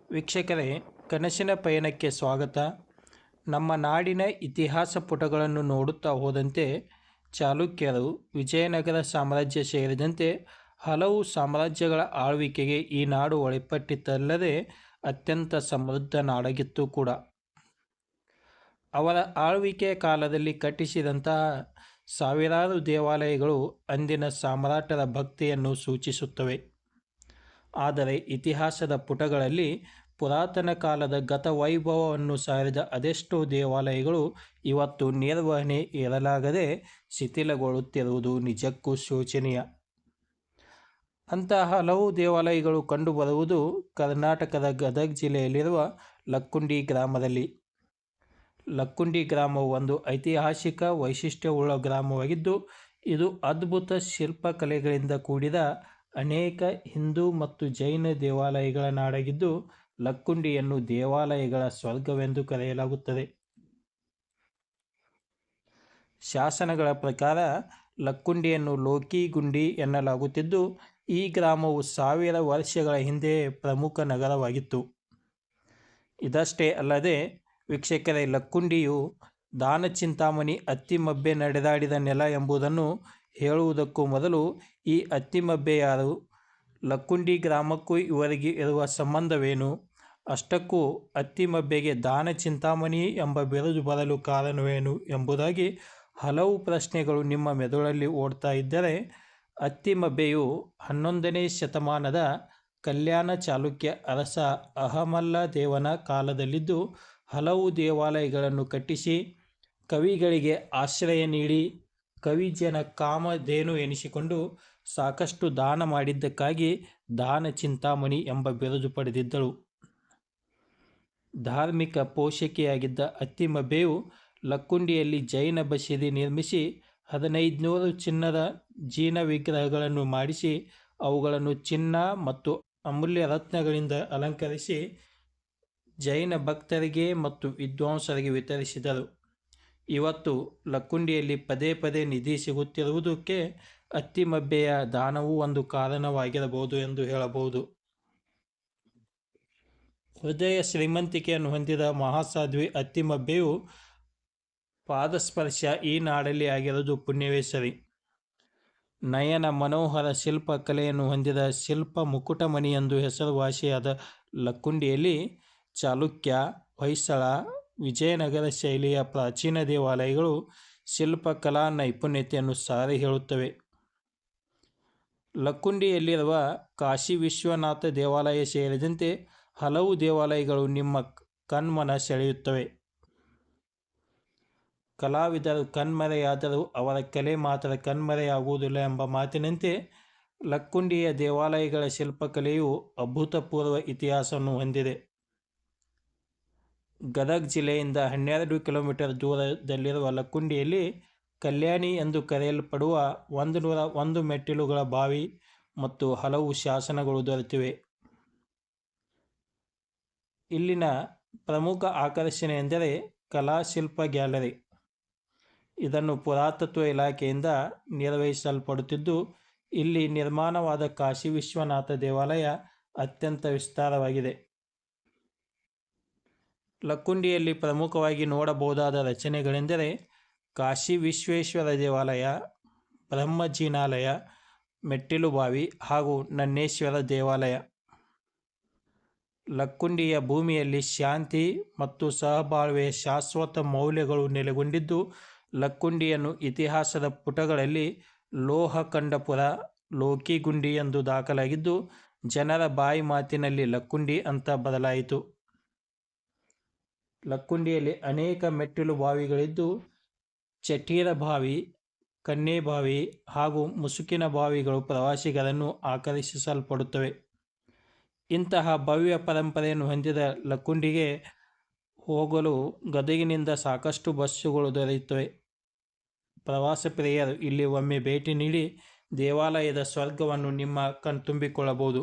ವೀಕ್ಷಕರೇ, ಕನಸಿನ ಪಯಣಕ್ಕೆ ಸ್ವಾಗತ. ನಮ್ಮ ನಾಡಿನ ಇತಿಹಾಸ ಪುಟಗಳನ್ನು ನೋಡುತ್ತಾ ಹೋದಂತೆ ಚಾಲುಕ್ಯರು, ವಿಜಯನಗರ ಸಾಮ್ರಾಜ್ಯ ಸೇರಿದಂತೆ ಹಲವು ಸಾಮ್ರಾಜ್ಯಗಳ ಆಳ್ವಿಕೆಗೆ ಈ ನಾಡು ಒಳಪಟ್ಟಿತ್ತಲ್ಲದೆ ಅತ್ಯಂತ ಸಮೃದ್ಧ ನಾಡಾಗಿತ್ತು ಕೂಡ. ಅವರ ಆಳ್ವಿಕೆಯ ಕಾಲದಲ್ಲಿ ಕಟ್ಟಿಸಿದಂತಹ ಸಾವಿರಾರು ದೇವಾಲಯಗಳು ಅಂದಿನ ಸಾಮ್ರಾಟರ ಭಕ್ತಿಯನ್ನು ಸೂಚಿಸುತ್ತವೆ. ಆದರೆ ಇತಿಹಾಸದ ಪುಟಗಳಲ್ಲಿ ಪುರಾತನ ಕಾಲದ ಗತವೈಭವವನ್ನು ಸಾರಿದ ಅದೆಷ್ಟೋ ದೇವಾಲಯಗಳು ಇವತ್ತು ನಿರ್ವಹಣೆ ಇರಲಾಗದೆ ಶಿಥಿಲಗೊಳ್ಳುತ್ತಿರುವುದು ನಿಜಕ್ಕೂ ಶೋಚನೀಯ. ಅಂತಹ ಹಲವು ದೇವಾಲಯಗಳು ಕಂಡುಬರುವುದು ಕರ್ನಾಟಕದ ಗದಗ ಜಿಲ್ಲೆಯಲ್ಲಿರುವ ಲಕ್ಕುಂಡಿ ಗ್ರಾಮದಲ್ಲಿ. ಲಕ್ಕುಂಡಿ ಗ್ರಾಮವು ಒಂದು ಐತಿಹಾಸಿಕ ವೈಶಿಷ್ಟ್ಯವುಳ್ಳ ಗ್ರಾಮವಾಗಿದ್ದು, ಇದು ಅದ್ಭುತ ಶಿಲ್ಪಕಲೆಗಳಿಂದ ಕೂಡಿದ ಅನೇಕ ಹಿಂದೂ ಮತ್ತು ಜೈನ ದೇವಾಲಯಗಳ ನಾಡಾಗಿದ್ದು, ಲಕ್ಕುಂಡಿಯನ್ನು ದೇವಾಲಯಗಳ ಸ್ವರ್ಗವೆಂದು ಕರೆಯಲಾಗುತ್ತದೆ. ಶಾಸನಗಳ ಪ್ರಕಾರ ಲಕ್ಕುಂಡಿಯನ್ನು ಲೋಕಿಗುಂಡಿ ಎನ್ನಲಾಗುತ್ತಿದ್ದು, ಈ ಗ್ರಾಮವು 1000 ವರ್ಷಗಳ ಹಿಂದೆ ಪ್ರಮುಖ ನಗರವಾಗಿತ್ತು. ಇದಷ್ಟೇ ಅಲ್ಲದೆ ವೀಕ್ಷಕರೇ, ಲಕ್ಕುಂಡಿಯು ದಾನಚಿಂತಾಮಣಿ ಅತ್ತಿಮಬ್ಬೆ ನಡೆದಾಡಿದ ನೆಲ ಎಂಬುದನ್ನು ಹೇಳುವುದಕ್ಕೂ ಮೊದಲು ಈ ಅತ್ತಿಮಬ್ಬೆ ಯಾರು, ಲಕ್ಕುಂಡಿ ಗ್ರಾಮಕ್ಕೂ ಇವರಿಗೆ ಇರುವ ಸಂಬಂಧವೇನು, ಅಷ್ಟಕ್ಕೂ ಅತ್ತಿಮಬ್ಬೆಗೆ ದಾನಚಿಂತಾಮಣಿ ಎಂಬ ಬಿರುದು ಬರಲು ಕಾರಣವೇನು ಎಂಬುದಾಗಿ ಹಲವು ಪ್ರಶ್ನೆಗಳು ನಿಮ್ಮ ಮೆದುಳಲ್ಲಿ ಓಡ್ತಾ ಇದ್ದರೆ, ಅತ್ತಿಮಬ್ಬೆಯು 11ನೇ ಶತಮಾನದ ಕಲ್ಯಾಣ ಚಾಲುಕ್ಯ ಅರಸ ಅಹಮಲ್ಲ ದೇವನ ಕಾಲದಲ್ಲಿದ್ದು, ಹಲವು ದೇವಾಲಯಗಳನ್ನು ಕಟ್ಟಿಸಿ ಕವಿಗಳಿಗೆ ಆಶ್ರಯ ನೀಡಿ ಕವಿಜನ ಕಾಮಧೇನು ಎನಿಸಿಕೊಂಡು ಸಾಕಷ್ಟು ದಾನ ಮಾಡಿದ್ದಕ್ಕಾಗಿ ದಾನಚಿಂತಾಮಣಿ ಎಂಬ ಬಿರುದು ಪಡೆದಿದ್ದಳು. ಧಾರ್ಮಿಕ ಪೋಷಕಿಯಾಗಿದ್ದ ಅತ್ತಿಮಬ್ಬೆಯು ಲಕ್ಕುಂಡಿಯಲ್ಲಿ ಜೈನ ಬಸದಿ ನಿರ್ಮಿಸಿ 1500 ಚಿನ್ನದ ಜಿನ ವಿಗ್ರಹಗಳನ್ನು ಮಾಡಿಸಿ ಅವುಗಳನ್ನು ಚಿನ್ನ ಮತ್ತು ಅಮೂಲ್ಯ ರತ್ನಗಳಿಂದ ಅಲಂಕರಿಸಿ ಜೈನ ಭಕ್ತರಿಗೆ ಮತ್ತು ವಿದ್ವಾಂಸರಿಗೆ ವಿತರಿಸಿದರು. ಇವತ್ತು ಲಕ್ಕುಂಡಿಯಲ್ಲಿ ಪದೇ ಪದೇ ನಿಧಿ ಸಿಗುತ್ತಿರುವುದಕ್ಕೆ ಅತ್ತಿಮಬ್ಬೆಯ ದಾನವೂ ಒಂದು ಕಾರಣವಾಗಿರಬಹುದು ಎಂದು ಹೇಳಬಹುದು. ಹೃದಯ ಶ್ರೀಮಂತಿಕೆಯನ್ನು ಹೊಂದಿದ ಮಹಾಸಾಧ್ವಿ ಅತ್ತಿಮಬ್ಬೆಯು ಪಾದಸ್ಪರ್ಶ ಈ ನಾಡಲ್ಲಿ ಆಗಿರುವುದು ಪುಣ್ಯವೇ ಸರಿ. ನಯನ ಮನೋಹರ ಶಿಲ್ಪ ಕಲೆಯನ್ನು ಹೊಂದಿದ ಶಿಲ್ಪ ಮುಕುಟಮಣಿ ಎಂದು ಹೆಸರುವಾಸಿಯಾದ ಲಕ್ಕುಂಡಿಯಲ್ಲಿ ಚಾಲುಕ್ಯ, ಹೊಯ್ಸಳ, ವಿಜಯನಗರ ಶೈಲಿಯ ಪ್ರಾಚೀನ ದೇವಾಲಯಗಳು ಶಿಲ್ಪಕಲಾ ನೈಪುಣ್ಯತೆಯನ್ನು ಸಾರಿ ಹೇಳುತ್ತವೆ. ಲಕ್ಕುಂಡಿಯಲ್ಲಿರುವ ಕಾಶಿ ವಿಶ್ವನಾಥ ದೇವಾಲಯ ಸೇರಿದಂತೆ ಹಲವು ದೇವಾಲಯಗಳು ನಿಮ್ಮ ಕಣ್ಮನ ಸೆಳೆಯುತ್ತವೆ. ಕಲಾವಿದರು ಕಣ್ಮರೆಯಾದರೂ ಅವರ ಕಲೆ ಮಾತ್ರ ಕಣ್ಮರೆಯಾಗುವುದಿಲ್ಲ ಎಂಬ ಮಾತಿನಂತೆ ಲಕ್ಕುಂಡಿಯ ದೇವಾಲಯಗಳ ಶಿಲ್ಪಕಲೆಯು ಅಭೂತಪೂರ್ವ ಇತಿಹಾಸವನ್ನು ಹೊಂದಿದೆ. ಗದಗ ಜಿಲ್ಲೆಯಿಂದ 12 ಕಿಲೋಮೀಟರ್ ದೂರದಲ್ಲಿರುವ ಲಕ್ಕುಂಡಿಯಲ್ಲಿ ಕಲ್ಯಾಣಿ ಎಂದು ಕರೆಯಲ್ಪಡುವ 101 ಮೆಟ್ಟಿಲುಗಳ ಬಾವಿ ಮತ್ತು ಹಲವು ಶಾಸನಗಳು ದೊರೆತಿವೆ. ಇಲ್ಲಿನ ಪ್ರಮುಖ ಆಕರ್ಷಣೆ ಎಂದರೆ ಕಲಾಶಿಲ್ಪ ಗ್ಯಾಲರಿ. ಇದನ್ನು ಪುರಾತತ್ವ ಇಲಾಖೆಯಿಂದ ನಿರ್ವಹಿಸಲ್ಪಡುತ್ತಿದ್ದು, ಇಲ್ಲಿ ನಿರ್ಮಾಣವಾದ ಕಾಶಿ ವಿಶ್ವನಾಥ ದೇವಾಲಯ ಅತ್ಯಂತ ವಿಸ್ತಾರವಾಗಿದೆ. ಲಕ್ಕುಂಡಿಯಲ್ಲಿ ಪ್ರಮುಖವಾಗಿ ನೋಡಬಹುದಾದ ರಚನೆಗಳೆಂದರೆ ಕಾಶಿ ವಿಶ್ವೇಶ್ವರ ದೇವಾಲಯ, ಬ್ರಹ್ಮಜಿನಾಲಯ, ಮೆಟ್ಟಿಲುಬಾವಿ ಹಾಗೂ ನನ್ನೇಶ್ವರ ದೇವಾಲಯ. ಲಕ್ಕುಂಡಿಯ ಭೂಮಿಯಲ್ಲಿ ಶಾಂತಿ ಮತ್ತು ಸಹಬಾಳ್ವೆಯ ಶಾಶ್ವತ ಮೌಲ್ಯಗಳು ನೆಲೆಗೊಂಡಿದ್ದು, ಲಕ್ಕುಂಡಿಯನ್ನು ಇತಿಹಾಸದ ಪುಟಗಳಲ್ಲಿ ಲೋಹಕಂಡಪುರ, ಲೋಕಿಗುಂಡಿ ಎಂದು ದಾಖಲಾಗಿದ್ದು, ಜನರ ಬಾಯಿ ಮಾತಿನಲ್ಲಿ ಲಕ್ಕುಂಡಿ ಅಂತ ಬದಲಾಯಿತು. ಲಕ್ಕುಂಡಿಯಲ್ಲಿ ಅನೇಕ ಮೆಟ್ಟಿಲು ಬಾವಿಗಳಿದ್ದು, ಚಟೀರ ಬಾವಿ, ಕನ್ನೆಬಾವಿ ಹಾಗೂ ಮುಸುಕಿನ ಬಾವಿಗಳು ಪ್ರವಾಸಿಗರನ್ನು ಆಕರ್ಷಿಸಲ್ಪಡುತ್ತವೆ. ಇಂತಹ ಭವ್ಯ ಪರಂಪರೆಯನ್ನು ಹೊಂದಿದ ಲಕ್ಕುಂಡಿಗೆ ಹೋಗಲು ಗದಗಿನಿಂದ ಸಾಕಷ್ಟು ಬಸ್ಸುಗಳು ದೊರೆಯುತ್ತವೆ. ಪ್ರವಾಸ ಪ್ರಿಯರು ಇಲ್ಲಿ ಒಮ್ಮೆ ಭೇಟಿ ನೀಡಿ ದೇವಾಲಯದ ಸ್ವರ್ಗವನ್ನು ನಿಮ್ಮ ಕಣ್ತುಂಬಿಕೊಳ್ಳಬಹುದು.